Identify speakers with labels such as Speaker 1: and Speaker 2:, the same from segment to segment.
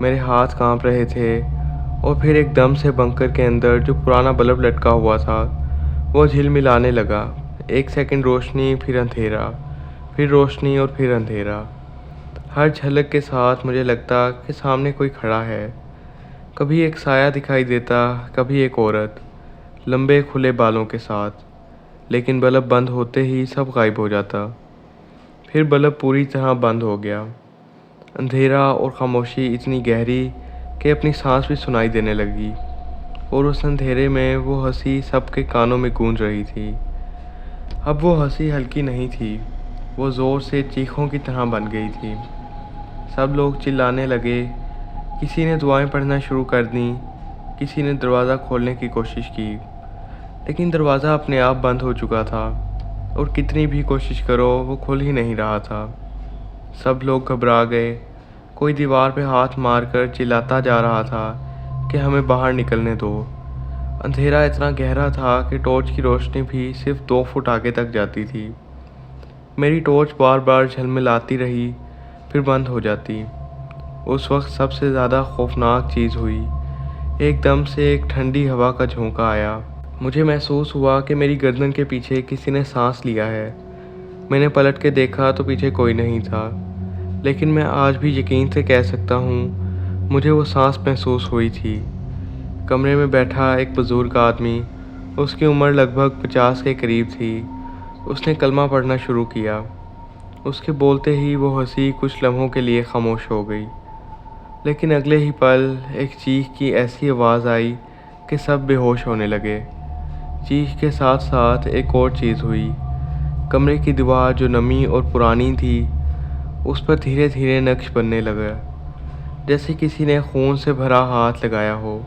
Speaker 1: میرے ہاتھ کانپ رہے تھے اور پھر ایک دم سے بنکر کے اندر جو پرانا بلب لٹکا ہوا تھا وہ جھلملانے لگا۔ ایک سیکنڈ روشنی، پھر اندھیرا، پھر روشنی اور پھر اندھیرا۔ ہر جھلک کے ساتھ مجھے لگتا کہ سامنے کوئی کھڑا ہے۔ کبھی ایک سایہ دکھائی دیتا، کبھی ایک عورت لمبے کھلے بالوں کے ساتھ، لیکن بلب بند ہوتے ہی سب غائب ہو جاتا۔ پھر بلب پوری طرح بند ہو گیا۔ اندھیرا اور خاموشی اتنی گہری کہ اپنی سانس بھی سنائی دینے لگی، اور اس اندھیرے میں وہ ہنسی سب کے کانوں میں گونج رہی تھی۔ اب وہ ہنسی ہلکی نہیں تھی، وہ زور سے چیخوں کی طرح بن گئی تھی۔ سب لوگ چلانے لگے، کسی نے دعائیں پڑھنا شروع کر دیں، کسی نے دروازہ کھولنے کی کوشش کی، لیکن دروازہ اپنے آپ بند ہو چکا تھا، اور کتنی بھی کوشش کرو وہ کھل ہی نہیں رہا تھا۔ سب لوگ گھبرا گئے، کوئی دیوار پہ ہاتھ مار کر چلاتا جا رہا تھا کہ ہمیں باہر نکلنے دو۔ اندھیرا اتنا گہرا تھا کہ ٹارچ کی روشنی بھی صرف 2 فٹ آگے تک جاتی تھی۔ میری ٹارچ بار بار جھلملاتی رہی، پھر بند ہو جاتی۔ اس وقت سب سے زیادہ خوفناک چیز ہوئی۔ ایک دم سے ایک ٹھنڈی ہوا کا جھونکا آیا۔ مجھے محسوس ہوا کہ میری گردن کے پیچھے کسی نے سانس لیا ہے۔ میں نے پلٹ کے دیکھا تو پیچھے کوئی نہیں تھا، لیکن میں آج بھی یقین سے کہہ سکتا ہوں مجھے وہ سانس محسوس ہوئی تھی۔ کمرے میں بیٹھا ایک بزرگ آدمی، اس کی عمر لگ بھگ 50 کے قریب تھی، اس نے کلمہ پڑھنا شروع کیا۔ اس کے بولتے ہی وہ ہنسی کچھ لمحوں کے لیے خاموش ہو گئی، لیکن اگلے ہی پل ایک چیخ کی ایسی آواز آئی کہ سب بے ہوش ہونے لگے۔ چیخ کے ساتھ ساتھ ایک اور چیز ہوئی۔ کمرے کی دیوار جو نمی اور پرانی تھی، اس پر دھیرے دھیرے نقش بننے لگا، جیسے کسی نے خون سے بھرا ہاتھ لگایا ہو۔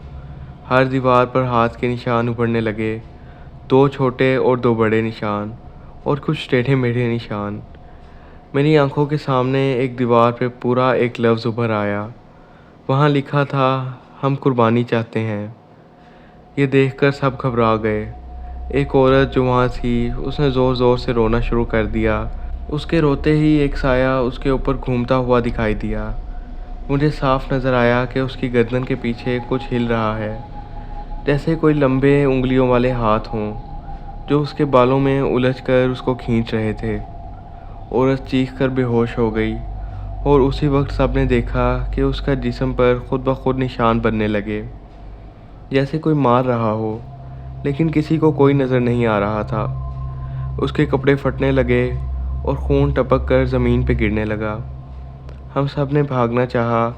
Speaker 1: ہر دیوار پر ہاتھ کے نشان ابھرنے لگے، 2 چھوٹے اور 2 بڑے نشان، اور کچھ ٹیڑھے میڑھے نشان۔ میری آنکھوں کے سامنے ایک دیوار پہ پورا ایک لفظ ابھر آیا۔ وہاں لکھا تھا، ہم قربانی چاہتے ہیں۔ یہ دیکھ کر سب گھبرا گئے۔ ایک عورت جو وہاں تھی، اس نے زور زور سے رونا شروع کر دیا۔ اس کے روتے ہی ایک سایہ اس کے اوپر گھومتا ہوا دکھائی دیا۔ مجھے صاف نظر آیا کہ اس کی گردن کے پیچھے کچھ ہل رہا ہے، جیسے کوئی لمبے انگلیوں والے ہاتھ ہوں جو اس کے بالوں میں الجھ کر اس کو کھینچ رہے تھے۔ عورت چیخ کر بے ہوش ہو گئی، اور اسی وقت سب نے دیکھا کہ اس کا جسم پر خود بخود نشان بننے لگے، جیسے کوئی مار رہا ہو، لیکن کسی کو کوئی نظر نہیں آ رہا تھا۔ اس کے کپڑے پھٹنے لگے اور خون ٹپک کر زمین پہ گرنے لگا۔ ہم سب نے بھاگنا چاہا،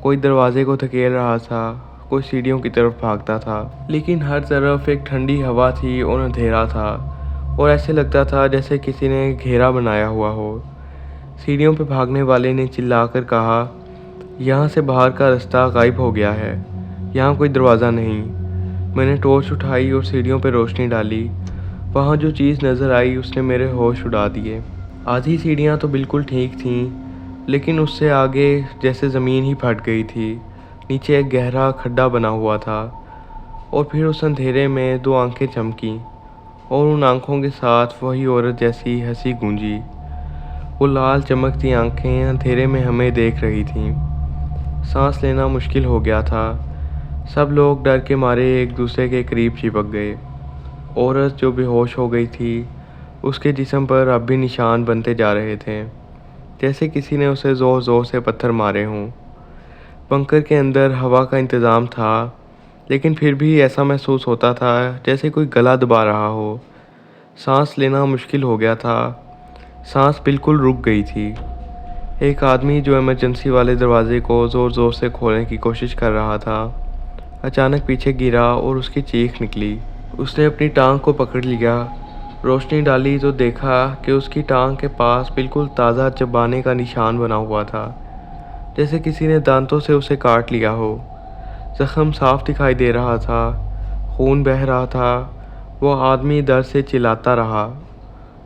Speaker 1: کوئی دروازے کو دھکیل رہا تھا، کوئی سیڑھیوں کی طرف بھاگتا تھا، لیکن ہر طرف ایک ٹھنڈی ہوا تھی اور اندھیرا تھا، اور ایسے لگتا تھا جیسے کسی نے گھیرا بنایا ہوا ہو۔ سیڑھیوں پہ بھاگنے والے نے چلا کر کہا، یہاں سے باہر کا رستہ غائب ہو گیا ہے، یہاں کوئی دروازہ نہیں۔ میں نے ٹارچ اٹھائی اور سیڑھیوں پہ روشنی ڈالی۔ وہاں جو چیز نظر آئی اس نے میرے ہوش اڑا دیے۔ آدھی سیڑھیاں تو بالکل ٹھیک تھیں، لیکن اس سے آگے جیسے زمین ہی پھٹ گئی تھی۔ نیچے ایک گہرا کھڈا بنا ہوا تھا، اور پھر اس اندھیرے میں 2 آنکھیں چمکیں، اور ان آنکھوں کے ساتھ وہی عورت جیسی ہنسی گونجی۔ وہ لال چمکتی آنکھیں اندھیرے میں ہمیں دیکھ رہی تھیں۔ سانس لینا مشکل ہو گیا تھا۔ سب لوگ ڈر کے مارے ایک دوسرے کے قریب چپک گئے۔ عورت جو بے ہوش ہو گئی تھی، اس کے جسم پر اب بھی نشان بنتے جا رہے تھے، جیسے کسی نے اسے زور زور سے پتھر مارے ہوں۔ بنکر کے اندر ہوا کا انتظام تھا، لیکن پھر بھی ایسا محسوس ہوتا تھا جیسے کوئی گلا دبا رہا ہو۔ سانس لینا مشکل ہو گیا تھا، سانس بالکل رک گئی تھی۔ ایک آدمی جو ایمرجنسی والے دروازے کو زور زور سے کھولنے کی کوشش کر رہا تھا، اچانک پیچھے گرا اور اس کی چیخ نکلی۔ اس نے اپنی ٹانگ کو پکڑ لیا۔ روشنی ڈالی تو دیکھا کہ اس کی ٹانگ کے پاس بالکل تازہ چبانے کا نشان بنا ہوا تھا، جیسے کسی نے دانتوں سے اسے کاٹ لیا ہو۔ زخم صاف دکھائی دے رہا تھا، خون بہہ رہا تھا۔ وہ آدمی درد سے چلاتا رہا،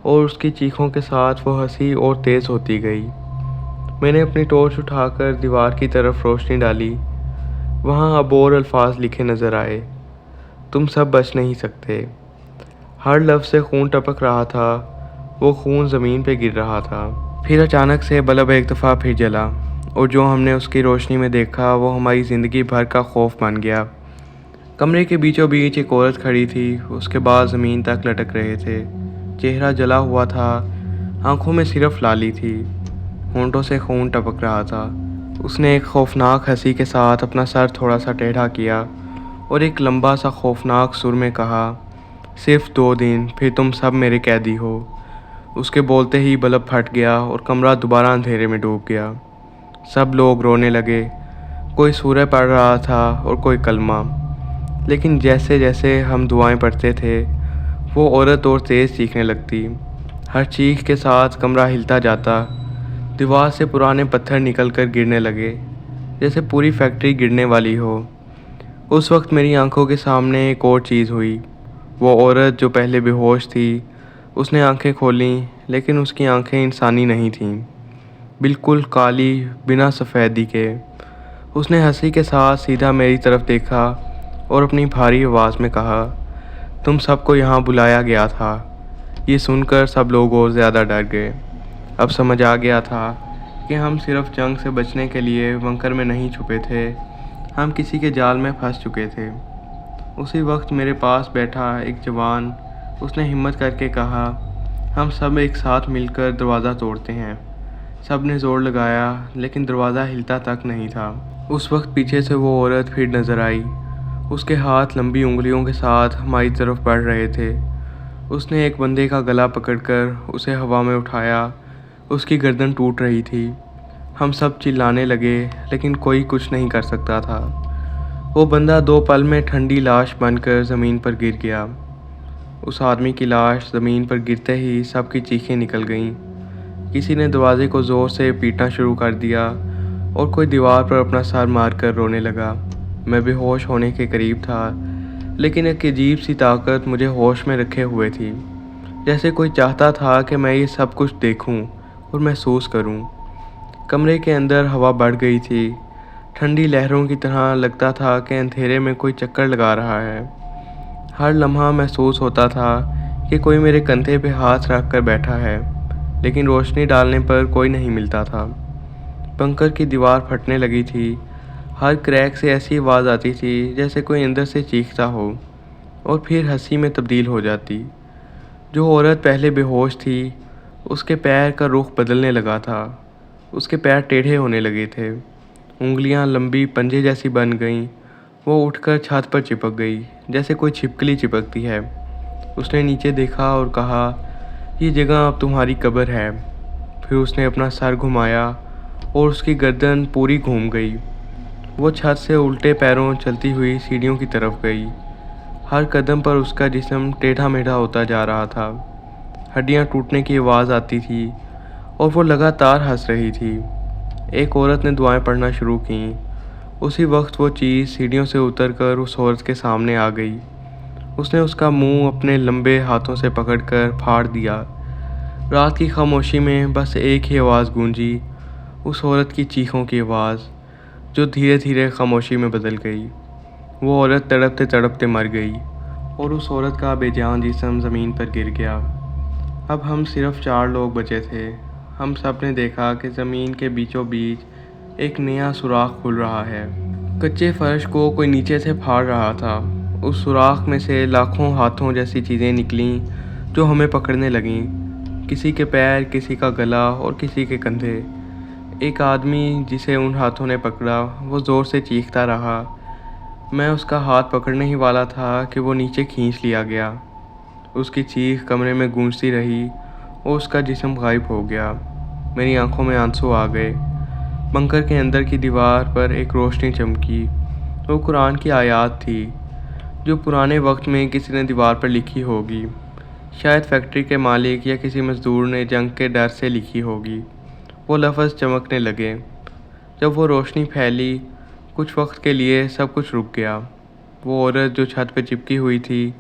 Speaker 1: اور اس کی چیخوں کے ساتھ وہ ہنسی اور تیز ہوتی گئی۔ میں نے اپنی ٹارچ اٹھا کر دیوار کی طرف روشنی ڈالی۔ وہاں اب اور الفاظ لکھے نظر آئے، تم سب بچ نہیں سکتے۔ ہر لفظ سے خون ٹپک رہا تھا، وہ خون زمین پہ گر رہا تھا۔ پھر اچانک سے بلب ایک دفعہ پھر جلا، اور جو ہم نے اس کی روشنی میں دیکھا وہ ہماری زندگی بھر کا خوف بن گیا۔ کمرے کے بیچوں بیچ ایک عورت کھڑی تھی، اس کے بال زمین تک لٹک رہے تھے، چہرہ جلا ہوا تھا، آنکھوں میں صرف لالی تھی، ہونٹوں سے خون ٹپک رہا تھا۔ اس نے ایک خوفناک ہنسی کے ساتھ اپنا سر تھوڑا سا ٹیڑھا کیا اور ایک لمبا سا خوفناک سر میں کہا، صرف 2 دن، پھر تم سب میرے قیدی ہو۔ اس کے بولتے ہی بلب پھٹ گیا اور کمرہ دوبارہ اندھیرے میں ڈوب گیا۔ سب لوگ رونے لگے، کوئی سورہ پڑھ رہا تھا اور کوئی کلمہ، لیکن جیسے جیسے ہم دعائیں پڑھتے تھے وہ عورت اور تیز چیخنے لگتی۔ ہر چیخ کے ساتھ کمرہ ہلتا جاتا، دیوار سے پرانے پتھر نکل کر گرنے لگے جیسے پوری فیکٹری گرنے والی ہو۔ اس وقت میری آنکھوں کے سامنے ایک اور چیز ہوئی۔ وہ عورت جو پہلے بے ہوش تھی، اس نے آنکھیں کھولیں، لیکن اس کی آنکھیں انسانی نہیں تھیں، بالکل کالی، بنا سفیدی کے۔ اس نے ہنسی کے ساتھ سیدھا میری طرف دیکھا اور اپنی بھاری آواز میں کہا، تم سب کو یہاں بلایا گیا تھا۔ یہ سن کر سب لوگ اور زیادہ ڈر گئے۔ اب سمجھ آ گیا تھا کہ ہم صرف جنگ سے بچنے کے لیے بنکر میں نہیں چھپے تھے، ہم کسی کے جال میں پھنس چکے تھے۔ اسی وقت میرے پاس بیٹھا ایک جوان، اس نے ہمت کر کے کہا، ہم سب ایک ساتھ مل کر دروازہ توڑتے ہیں۔ سب نے زور لگایا لیکن دروازہ ہلتا تک نہیں تھا۔ اس وقت پیچھے سے وہ عورت پھر نظر آئی، اس کے ہاتھ لمبی انگلیوں کے ساتھ ہماری طرف بڑھ رہے تھے۔ اس نے ایک بندے کا گلا پکڑ کر اسے ہوا میں اٹھایا، اس کی گردن ٹوٹ رہی تھی۔ ہم سب چلانے لگے لیکن کوئی کچھ نہیں کر سکتا تھا۔ وہ بندہ 2 پل میں ٹھنڈی لاش بن کر زمین پر گر گیا۔ اس آدمی کی لاش زمین پر گرتے ہی سب کی چیخیں نکل گئیں۔ کسی نے دروازے کو زور سے پیٹنا شروع کر دیا اور کوئی دیوار پر اپنا سر مار کر رونے لگا۔ میں بے ہوش ہونے کے قریب تھا، لیکن ایک عجیب سی طاقت مجھے ہوش میں رکھے ہوئے تھی، جیسے کوئی چاہتا تھا کہ میں یہ سب کچھ دیکھوں اور محسوس کروں۔ کمرے کے اندر ہوا بڑھ گئی تھی، ٹھنڈی لہروں کی طرح لگتا تھا کہ اندھیرے میں کوئی چکر لگا رہا ہے۔ ہر لمحہ محسوس ہوتا تھا کہ کوئی میرے کندھے پہ ہاتھ رکھ کر بیٹھا ہے، لیکن روشنی ڈالنے پر کوئی نہیں ملتا تھا۔ بنکر کی دیوار پھٹنے لگی تھی، ہر کریک سے ایسی آواز آتی تھی جیسے کوئی اندر سے چیختا ہو، اور پھر ہنسی میں تبدیل ہو جاتی۔ جو عورت پہلے بے ہوش تھی، اس کے پیر کا رخ بدلنے لگا تھا، اس کے پیر ٹیڑھے ہونے لگے تھے، انگلیاں لمبی پنجے جیسی بن گئیں۔ وہ اٹھ کر چھت پر چپک گئی جیسے کوئی چھپکلی چپکتی ہے۔ اس نے نیچے دیکھا اور کہا، یہ جگہ اب تمہاری قبر ہے۔ پھر اس نے اپنا سر گھمایا اور اس کی گردن پوری گھوم گئی۔ وہ چھت سے الٹے پیروں چلتی ہوئی سیڑھیوں کی طرف گئی۔ ہر قدم پر اس کا جسم ٹیڑھا میڑھا ہوتا جا رہا تھا، ہڈیاں ٹوٹنے کی آواز آتی تھی اور وہ لگاتار ہنس رہی تھی۔ ایک عورت نے دعائیں پڑھنا شروع کیں۔ اسی وقت وہ چیز سیڑھیوں سے اتر کر اس عورت کے سامنے آ گئی۔ اس نے اس کا منہ اپنے لمبے ہاتھوں سے پکڑ کر پھاڑ دیا۔ رات کی خاموشی میں بس ایک ہی آواز گونجی، اس عورت کی چیخوں کی آواز، جو دھیرے دھیرے خاموشی میں بدل گئی۔ وہ عورت تڑپتے تڑپتے مر گئی اور اس عورت کا بے جان جسم زمین پر گر گیا۔ اب ہم صرف 4 لوگ بچے تھے۔ ہم سب نے دیکھا کہ زمین کے بیچوں بیچ ایک نیا سوراخ کھل رہا ہے۔ کچے فرش کو کوئی نیچے سے پھاڑ رہا تھا۔ اس سوراخ میں سے لاکھوں ہاتھوں جیسی چیزیں نکلیں جو ہمیں پکڑنے لگیں، کسی کے پیر، کسی کا گلا اور کسی کے کندھے۔ ایک آدمی جسے ان ہاتھوں نے پکڑا، وہ زور سے چیختا رہا۔ میں اس کا ہاتھ پکڑنے ہی والا تھا کہ وہ نیچے کھینچ لیا گیا۔ اس کی چیخ کمرے میں گونجتی رہی اور اس کا جسم غائب ہو گیا۔ میری آنکھوں میں آنسو آ گئے۔ بنکر کے اندر کی دیوار پر ایک روشنی چمکی۔ وہ قرآن کی آیات تھی جو پرانے وقت میں کسی نے دیوار پر لکھی ہوگی، شاید فیکٹری کے مالک یا کسی مزدور نے جنگ کے ڈر سے لکھی ہوگی۔ وہ لفظ چمکنے لگے۔ جب وہ روشنی پھیلی، کچھ وقت کے لیے سب کچھ رک گیا۔ وہ عورت جو چھت پہ چپکی ہوئی تھی،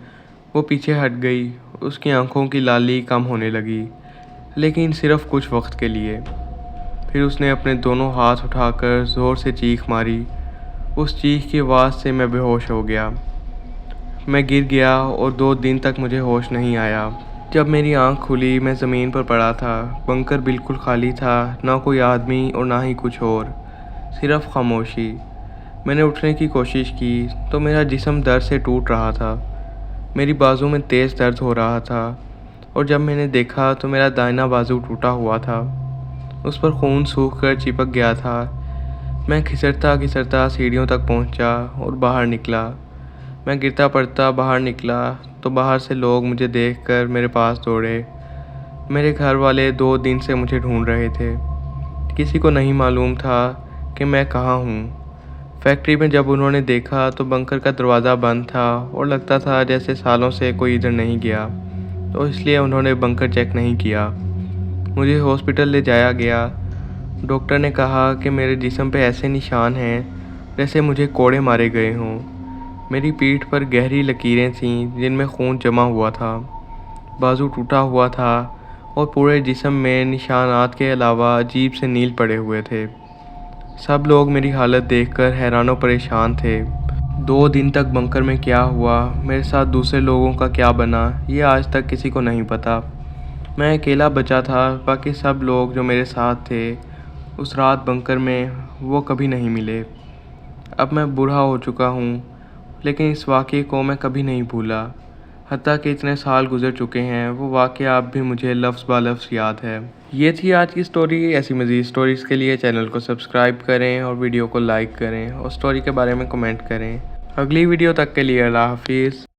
Speaker 1: وہ پیچھے ہٹ گئی، اس کی آنکھوں کی لالی کم ہونے لگی، لیکن صرف کچھ وقت کے لیے۔ پھر اس نے اپنے دونوں ہاتھ اٹھا کر زور سے چیخ ماری۔ اس چیخ کی آواز سے میں بے ہوش ہو گیا۔ میں گر گیا اور 2 دن تک مجھے ہوش نہیں آیا۔ جب میری آنکھ کھلی، میں زمین پر پڑا تھا۔ بنکر بالکل خالی تھا، نہ کوئی آدمی اور نہ ہی کچھ اور۔ صرف خاموشی۔ میں نے اٹھنے کی کوشش کی تو میرا جسم درد سے ٹوٹ رہا تھا۔ میری بازو میں تیز درد ہو رہا تھا اور جب میں نے دیکھا تو میرا دائنا بازو ٹوٹا ہوا تھا۔ اس پر خون سوکھ کر چپک گیا تھا۔ میں گھسرتا سیڑھیوں تک پہنچا اور باہر نکلا۔ میں گرتا پڑتا باہر نکلا تو باہر سے لوگ مجھے دیکھ کر میرے پاس دوڑے۔ میرے گھر والے 2 دن سے مجھے ڈھونڈ رہے تھے۔ کسی کو نہیں معلوم تھا کہ میں کہاں ہوں۔ فیکٹری میں جب انہوں نے دیکھا تو بنکر کا دروازہ بند تھا اور لگتا تھا جیسے سالوں سے کوئی ادھر نہیں گیا، تو اس لیے انہوں نے بنکر چیک نہیں کیا۔ مجھے ہاسپٹل لے جایا گیا۔ ڈاکٹر نے کہا کہ میرے جسم پہ ایسے نشان ہیں جیسے مجھے کوڑے مارے گئے ہوں۔ میری پیٹھ پر گہری لکیریں تھیں جن میں خون جمع ہوا تھا۔ بازو ٹوٹا ہوا تھا اور پورے جسم میں نشانات کے علاوہ عجیب سے نیل پڑے ہوئے تھے۔ سب لوگ میری حالت دیکھ کر حیران و پریشان تھے۔ 2 دن تک بنکر میں کیا ہوا، میرے ساتھ دوسرے لوگوں کا کیا بنا، یہ آج تک کسی کو نہیں پتا۔ میں اکیلا بچا تھا، باقی سب لوگ جو میرے ساتھ تھے اس رات بنکر میں، وہ کبھی نہیں ملے۔ اب میں بوڑھا ہو چکا ہوں لیکن اس واقعے کو میں کبھی نہیں بھولا۔ حتیٰ کہ اتنے سال گزر چکے ہیں، وہ واقعہ اب بھی مجھے لفظ بہ لفظ یاد ہے۔ یہ تھی آج کی سٹوری۔ ایسی مزید سٹوریز کے لیے چینل کو سبسکرائب کریں اور ویڈیو کو لائک کریں اور سٹوری کے بارے میں کمنٹ کریں۔ اگلی ویڈیو تک کے لیے اللہ حافظ۔